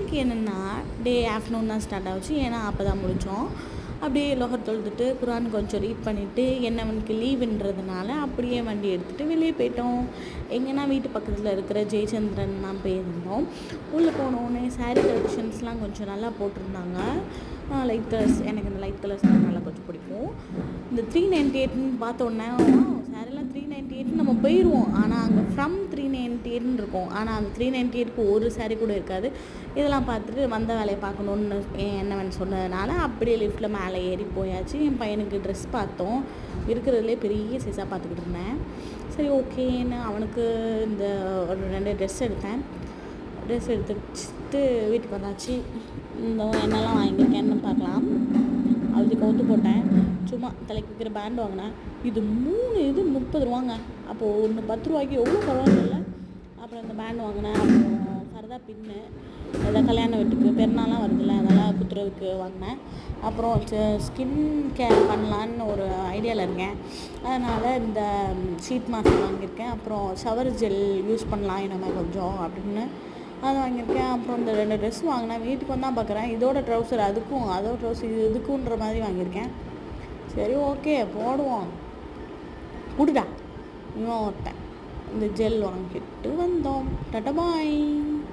இன்றைக்கி என்னென்னா டே ஆஃப்டர்நூன் தான் ஸ்டார்ட் ஆச்சு. ஏன்னா அப்போ தான் முடித்தோம். அப்படியே லோஹர் தொழுதுட்டு குரான் கொஞ்சம் ரீட் பண்ணிவிட்டு என்னவனுக்கு லீவுன்றதுனால அப்படியே வண்டி எடுத்துகிட்டு வெளியே போயிட்டோம். எங்கன்னா வீட்டு பக்கத்தில் இருக்கிற ஜெயச்சந்திரன் தான் போயிருந்தோம். உள்ளே போனோடனே சாரீ கலெக்ஷன்ஸ்லாம் கொஞ்சம் நல்லா போட்டிருந்தாங்க. லைட் கலர்ஸ், எனக்கு இந்த லைட் கலர்ஸ் நல்லா கொஞ்சம் பிடிக்கும். இந்த 398ன்னு பார்த்தோன்னே சாரீலாம் 398 நம்ம போயிடுவோம். ஆனால் அங்கே ஃப்ரம் 398ன்னு இருக்கும். ஆனால் அந்த 398க்கு ஒரு சாரீ கூட இருக்காது. இதெல்லாம் பார்த்துட்டு வந்த வேலையை பார்க்கணுன்னு என்னவன் சொன்னதுனால அப்படியே லிஃப்ட்டில் மேலே ஏறி போயாச்சு. என் பையனுக்கு ட்ரெஸ் பார்த்தோம். இருக்கிறதுலே பெரிய சைஸாக பார்த்துக்கிட்டு இருந்தேன். சரி ஓகேன்னு அவனுக்கு இந்த ஒரு 2 ட்ரெஸ் எடுத்தேன். ட்ரெஸ் எடுத்துட்டு வீட்டுக்கு வந்தாச்சு. இந்த என்னெல்லாம் வாங்கியிருக்கேன்னு பார்க்கலாம். அது கவுத்து போட்டேன். சும்மா தலைக்கு வைக்கிற பேண்ட் வாங்கினேன். இது 3 இது 30 ரூபாங்க. அப்போது ஒன்று 10 ரூபாய்க்கு எவ்வளோ பரவாயில்ல. அப்புறம் இந்த பேண்ட் வாங்கினேன். அப்புறம் ஃபர்தா பின்னு ஏதாவது கல்யாண வீட்டுக்கு பெருநாளாம் வருதுல்ல, அதெல்லாம் குத்துறதுக்கு வாங்கினேன். அப்புறம் ஸ்கின் கேர் பண்ணலான்னு ஒரு ஐடியாவில் இருக்கேன். அதனால் இந்த ஷீட் மாஸ்க் வாங்கியிருக்கேன். அப்புறம் ஷவர் ஜெல் யூஸ் பண்ணலாம் இனிமேல் கொஞ்சம் அப்படின்னு அதை வாங்கியிருக்கேன். அப்புறம் இந்த 2 ட்ரெஸ் வாங்கினேன். வீட்டுக்கு வந்தால் பார்க்குறேன் இதோட ட்ரௌசர் அதுக்கும், அதோட ட்ரௌசர் இதுக்குன்ற மாதிரி வாங்கியிருக்கேன். சரி ஓகே போடுவோம். விடுடா இவன் ஒருத்தன் இந்த ஜெல் வாங்கிட்டு வந்தோம். டாடா பாய்.